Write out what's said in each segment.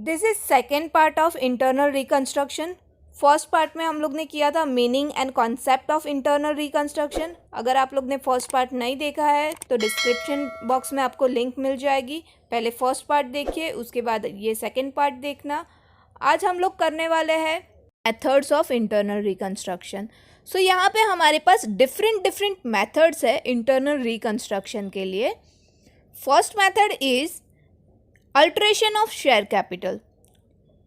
This is second part of internal reconstruction. First part में हम लोग ने किया था meaning and concept of internal reconstruction. अगर आप लोग ने फर्स्ट पार्ट नहीं देखा है तो डिस्क्रिप्शन बॉक्स में आपको लिंक मिल जाएगी। पहले फर्स्ट पार्ट देखिए, उसके बाद ये सेकेंड पार्ट देखना। आज हम लोग करने वाले हैं मेथड्स ऑफ इंटरनल रिकंस्ट्रक्शन। सो यहाँ पे हमारे पास डिफरेंट मेथड्स है इंटरनल रिकंस्ट्रक्शन के लिए। First method is alteration of share capital.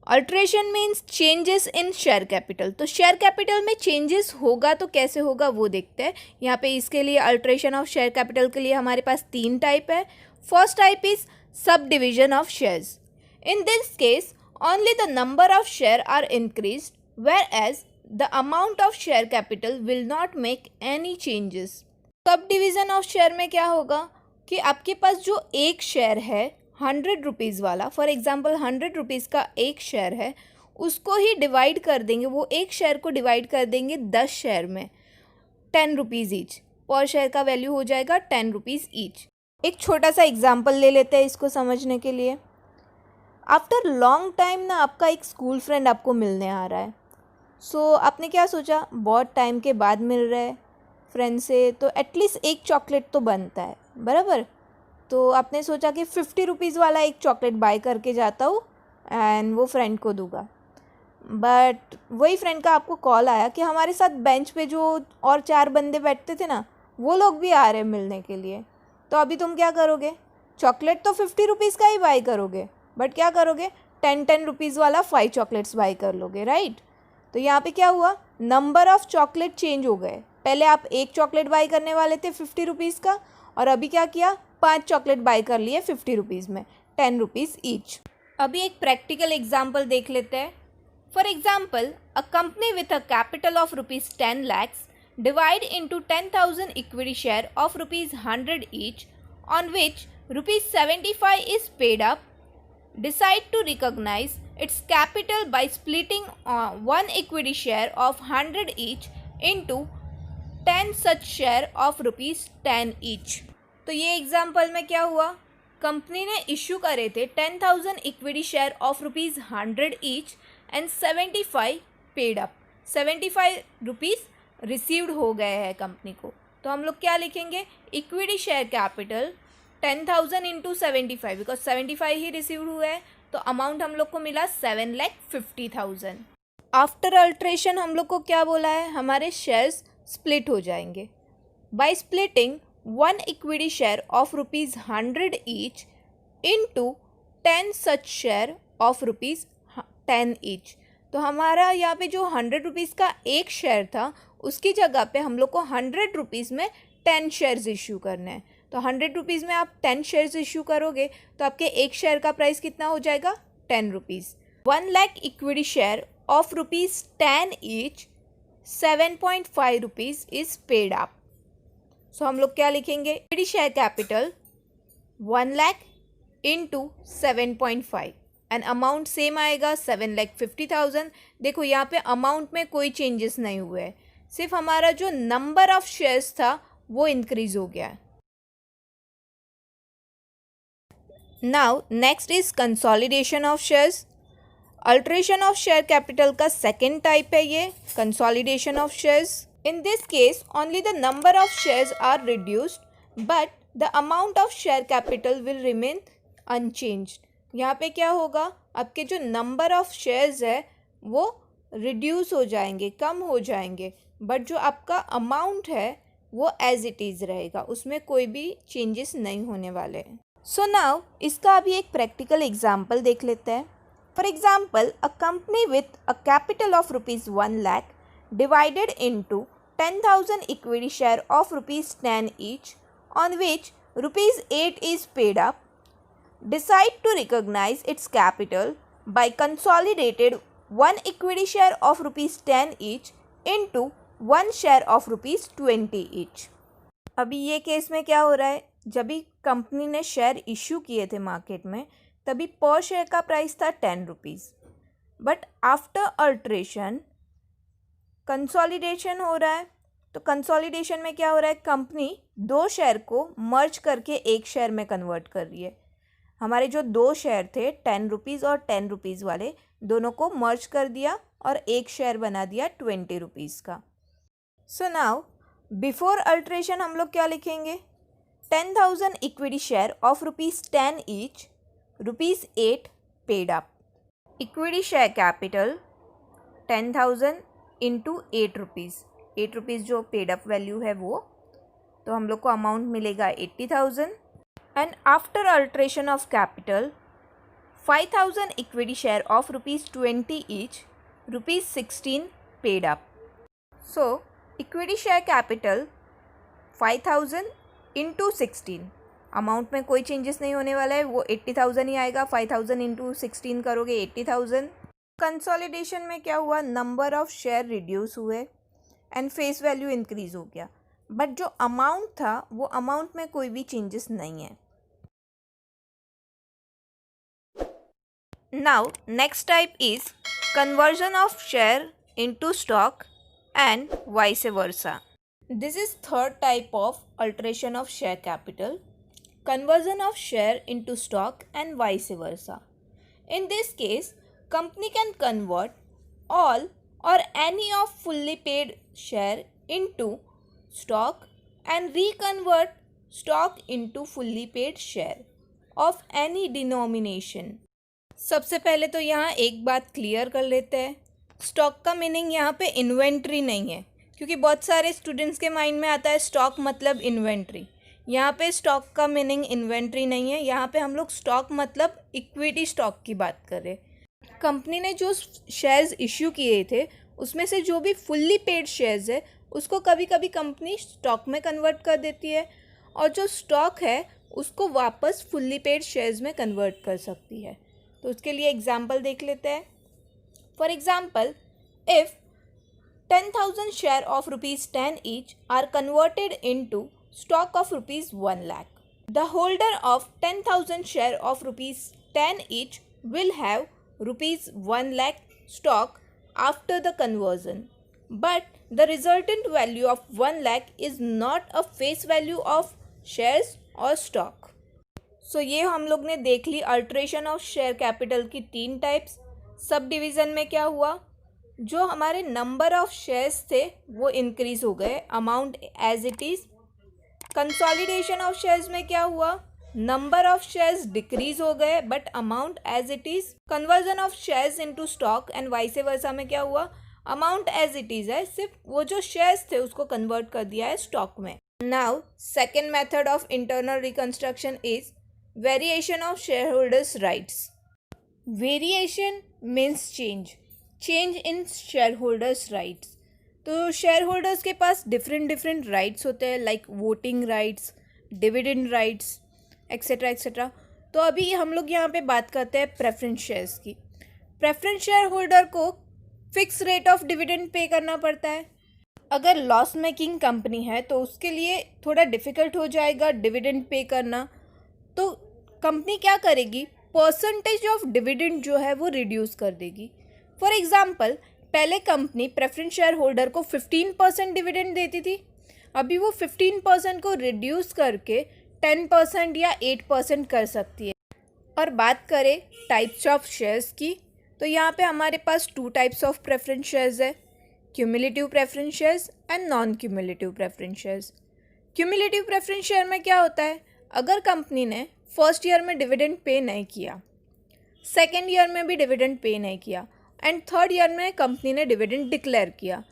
Alteration means changes in share capital. तो शेयर कैपिटल में चेंजेस होगा तो कैसे होगा वो देखते हैं। यहाँ पे इसके लिए अल्ट्रेशन ऑफ शेयर कैपिटल के लिए हमारे पास 3 टाइप है। First type is sub division of shares. In this case only the number of share are increased whereas the amount of share capital will not make any changes. सब division of share में क्या होगा कि आपके पास जो एक share है 100 rupees वाला, फॉर एग्जांपल 100 रुपीज़ का एक शेयर है, उसको ही डिवाइड कर देंगे, वो एक शेयर को डिवाइड कर देंगे 10 शेयर में, 10 रुपीज़ ईच। पर शेयर का वैल्यू हो जाएगा 10 रुपीज़ ईच। एक छोटा सा एग्जाम्पल ले लेते हैं इसको समझने के लिए। आफ्टर लॉन्ग टाइम ना आपका एक स्कूल फ्रेंड आपको मिलने आ रहा है। सो आपने क्या सोचा, बहुत टाइम के बाद मिल रहा है फ्रेंड से तो एटलीस्ट एक चॉकलेट तो बनता है, बराबर। तो आपने सोचा कि 50 रुपीज़ वाला एक चॉकलेट बाय करके जाता हूँ एंड वो फ्रेंड को दूंगा। बट वही फ्रेंड का आपको कॉल आया कि हमारे साथ बेंच पे जो और 4 बंदे बैठते थे ना, वो लोग भी आ रहे हैं मिलने के लिए। तो अभी तुम क्या करोगे, चॉकलेट तो 50 रुपीज़ का ही बाय करोगे, बट क्या करोगे, 10 रुपीज़ वाला 5 चॉकलेट्स बाय कर लोगे, राइट। तो यहाँ पे क्या हुआ, नंबर ऑफ़ चॉकलेट चेंज हो गए। पहले आप एक चॉकलेट बाय करने वाले थे 50 रुपीज़ का, और अभी क्या किया, 5 चॉकलेट बाय कर लिए 50 रुपीज़ में, 10 रुपीज़ ईच। अभी एक प्रैक्टिकल एग्जाम्पल देख लेते हैं। For example, a company with a capital of rupees 10 lakhs divide into 10,000 equity share of rupees 100 each, on which rupees 75 is paid up, decide to recognize its capital by splitting one equity share of 100 each into 10 such share of rupees 10 each। तो ये example में क्या हुआ, company ने issue करे थे 10,000 equity share of rupees 100 each and 75 paid up, 75 rupees received हो गए हैं कंपनी को। तो हम लोग क्या लिखेंगे, equity share capital 10,000 into 75, because 75 he received हुआ है, तो अमाउंट हम लोग को मिला 7,50,000। आफ्टर अल्ट्रेशन हम लोग को क्या बोला है, हमारे शेयर्स स्प्लिट हो जाएंगे by splitting 1 equity share of rupees 100 each into 10 such share of rupees 10 each. तो हमारा यहाँ पे जो 100 रुपीज़ का एक शेयर था, उसकी जगह पे हम लोग को 100 रुपीज़ में 10 शेयर्स इशू करने हैं। तो 100 रुपीज़ में आप 10 शेयर्स इशू करोगे तो आपके एक शेयर का प्राइस कितना हो जाएगा, 10 rupees. 1 lakh equity share of rupees 10 each, 7.5 rupees is paid up. So हम लोग क्या लिखेंगे, equity share capital 1 lakh into 7.5 and amount same आएगा 7,50,000। देखो यहाँ पे अमाउंट में कोई चेंजेस नहीं हुए हैं, सिर्फ हमारा जो नंबर ऑफ शेयर्स था वो इंक्रीज हो गया। Now next is consolidation of shares. Alteration of share capital का सेकेंड टाइप है ये consolidation of shares. In this case only the number of shares are reduced but the amount of share capital will remain unchanged. यहाँ पे क्या होगा, आपके जो number of shares है वो रिड्यूस हो जाएंगे, कम हो जाएंगे, बट जो आपका अमाउंट है वो एज इट इज़ रहेगा, उसमें कोई भी चेंजेस नहीं होने वाले हैं। सो नाउ इसका अभी एक प्रैक्टिकल एग्जाम्पल देख लेते हैं। For example, a company with a capital of rupees 1 lakh divided into 10,000 equity share of rupees 10 each, on which rupees 8 is paid up, decide to recognize its capital by consolidated 1 equity share of rupees 10 each into 1 share of rupees 20 each। अभी ये case में क्या हो रहा है, जब भी company ने शेयर इशू किए थे मार्केट में तभी पर शेयर का प्राइस था 10 rupees, but after alteration consolidation हो रहा है तो कंसोलिडेशन में क्या हो रहा है, कंपनी 2 शेयर को मर्ज करके 1 शेयर में कन्वर्ट कर रही है। हमारे जो 2 शेयर थे 10 रुपीज़ और 10 रुपीज़ वाले, दोनों को मर्ज कर दिया और 1 शेयर बना दिया 20 रुपीज़ का। सो नाउ बिफोर अल्ट्रेशन हम लोग क्या लिखेंगे, 10,000 equity share of ₹10 each, ₹8 paid up. Equity share capital 10,000 into 8 rupees, 8 rupees जो पेड अप वैल्यू है वो, तो हम लोग को अमाउंट मिलेगा 80,000। And after alteration of capital 5,000 equity share of ₹20 each, ₹16 paid up. So equity share capital 5,000 into 16, amount में कोई चेंजेस नहीं होने वाला है, वो 80,000 ही आएगा। 5,000 इंटू 16 करोगे 80,000। कंसोलिडेशन में क्या हुआ, नंबर ऑफ शेयर रिड्यूस हुए एंड फेस वैल्यू इंक्रीज हो गया, बट जो अमाउंट था वो अमाउंट में कोई भी चेंजेस नहीं है। Now next type is conversion of share into stock and vice versa. This is third type of alteration of share capital, conversion of share into stock and vice versa. In this case, company can convert all or any of fully paid share into stock and reconvert stock into fully paid share of any denomination. सबसे पहले तो यहाँ एक बात clear कर लेते हैं, stock का मीनिंग यहाँ पे इन्वेंट्री नहीं है, क्योंकि बहुत सारे स्टूडेंट्स के माइंड में आता है स्टॉक मतलब इन्वेंट्री। यहाँ पे स्टॉक का मीनिंग इन्वेंट्री नहीं है, यहाँ पे हम लोग स्टॉक मतलब इक्विटी स्टॉक की बात कर रहे हैं। कंपनी ने जो शेयर्स इश्यू किए थे उसमें से जो भी फुल्ली पेड शेयर्स है उसको कभी कभी कंपनी स्टॉक में कन्वर्ट कर देती है, और जो स्टॉक है उसको वापस फुल्ली पेड शेयर्स में कन्वर्ट कर सकती है। तो उसके लिए एग्जाम्पल देख लेते हैं। For example, if 10,000 share of ₹10 each are converted into stock of ₹1 lakh. The holder of 10,000 share of ₹10 each will have ₹1 lakh stock after the conversion, but the resultant value of 1 lakh is not a face value of shares or stock. So ये हम लोग ने देख ली alteration of share capital की 3 types. Sub division में क्या हुआ, जो हमारे नंबर ऑफ शेयर्स थे वो इंक्रीज हो गए, amount as it is. Consolidation of shares में क्या हुआ, नंबर ऑफ शेयर्स डिक्रीज हो गए but amount as it is. Conversion of shares into stock and vice versa में क्या हुआ, अमाउंट एज इट इज है, सिर्फ वो जो शेयर्स थे उसको कन्वर्ट कर दिया है स्टॉक में। Now second method of internal reconstruction is variation of share holders rights. Variation means change in share holders rights. तो शेयर होल्डर्स के पास डिफरेंट राइट्स होते हैं, like voting rights, dividend rights, etcetera etcetera. तो अभी हम लोग यहाँ पे बात करते हैं प्रेफरेंस शेयर्स की। प्रेफरेंस शेयर होल्डर को fix rate of dividend pay करना पड़ता है। अगर लॉस मेकिंग कंपनी है तो उसके लिए थोड़ा डिफ़िकल्ट हो जाएगा डिविडेंड पे करना, तो कंपनी क्या करेगी, परसेंटेज ऑफ डिविडेंड जो है वो रिड्यूस कर देगी। फॉर एग्जाम्पल, पहले कंपनी प्रेफरेंस शेयर होल्डर को 15% डिविडेंड देती थी, अभी वो 15% को रिड्यूस करके 10% या 8% कर सकती है। और बात करें टाइप्स ऑफ शेयर्स की, तो यहाँ पे हमारे पास 2 टाइप्स ऑफ प्रेफरेंस शेयर्स है, cumulative preference shares and non cumulative preference shares. Cumulative preference share में क्या होता है, अगर कंपनी ने फर्स्ट ईयर में डिविडेंड पे नहीं किया, सेकेंड ईयर में भी डिविडेंड पे नहीं किया एंड थर्ड ईयर में कंपनी ने डिविडेंड डिक्लेयर किया,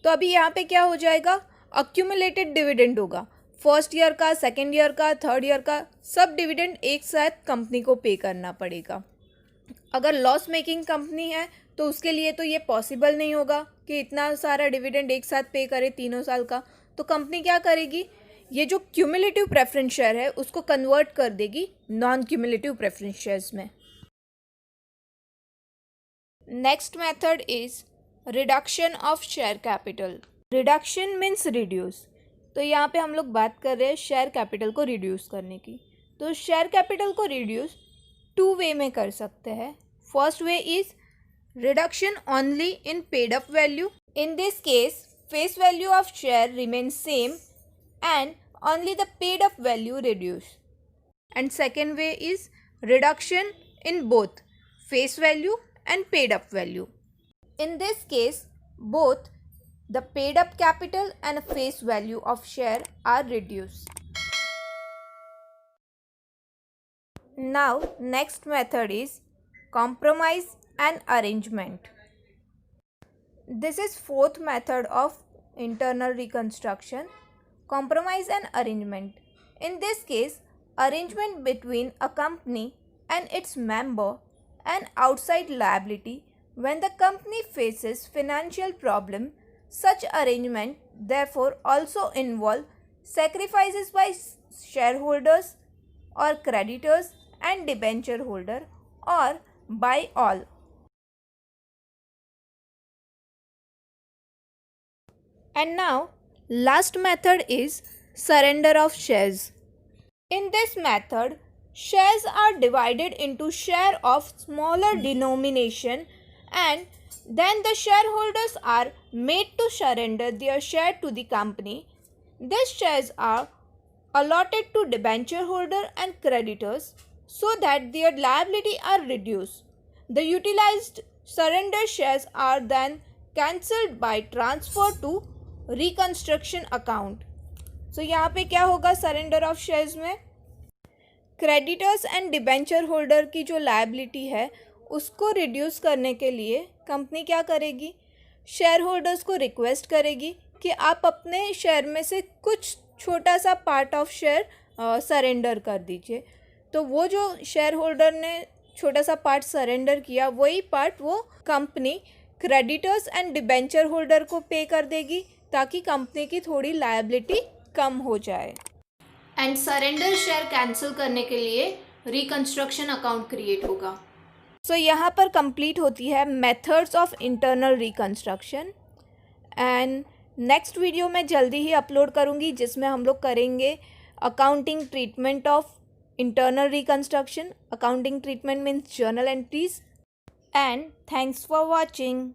तो अभी यहाँ पे क्या हो जाएगा, अक्यूमुलेटेड डिविडेंड होगा। फर्स्ट ईयर का, सेकेंड ईयर का, थर्ड ईयर का सब डिविडेंड एक साथ कंपनी को पे करना पड़ेगा। अगर लॉस मेकिंग कंपनी है तो उसके लिए तो ये पॉसिबल नहीं होगा कि इतना सारा डिविडेंड एक साथ पे करे 3 साल का, तो कंपनी क्या करेगी, ये जो क्यूमुलेटिव प्रेफरेंस शेयर है उसको कन्वर्ट कर देगी नॉन क्यूमुलेटिव प्रेफरेंस शेयर्स में। Next method is reduction of share capital. Reduction means reduce, तो यहाँ पे हम लोग बात कर रहे हैं शेयर कैपिटल को रिड्यूस करने की। तो शेयर कैपिटल को रिड्यूस 2 वे में कर सकते हैं। First way is reduction only in paid up value. In this case face value of share remains same and only the paid up value reduce. And second way is reduction in both face value and paid up value. In this case, both the paid up capital and face value of share are reduced. Now, next method is compromise and arrangement. This is fourth method of internal reconstruction, compromise and arrangement. In this case, arrangement between a company and its member and outside liability when the company faces financial problem. Such arrangement therefore also involve sacrifices by shareholders or creditors and debenture holder or by all. And now, last method is surrender of shares. In this method, shares are divided into share of smaller denomination and then the shareholders are made to surrender their share to the company. These shares are allotted to debenture holder and creditors so that their liability are reduced. The utilized surrender shares are then cancelled by transfer to reconstruction account. So यहाँ पे क्या होगा surrender of shares में creditors and debenture holder की जो liability है उसको reduce करने के लिए कंपनी क्या करेगी, शेयर होल्डर्स को रिक्वेस्ट करेगी कि आप अपने शेयर में से कुछ छोटा सा पार्ट ऑफ शेयर सरेंडर कर दीजिए. तो वो जो शेयर होल्डर ने छोटा सा पार्ट सरेंडर किया वही पार्ट वो company creditors and debenture holder को पे कर देगी ताकि कंपनी की थोड़ी लायबिलिटी कम हो जाए. एंड सरेंडर शेयर कैंसिल करने के लिए रिकंस्ट्रक्शन अकाउंट क्रिएट होगा. सो यहाँ पर कंप्लीट होती है methods of internal reconstruction. And next video मैं जल्दी ही अपलोड करूँगी जिसमें हम लोग करेंगे accounting treatment of internal reconstruction. Accounting treatment means journal entries. And thanks for watching.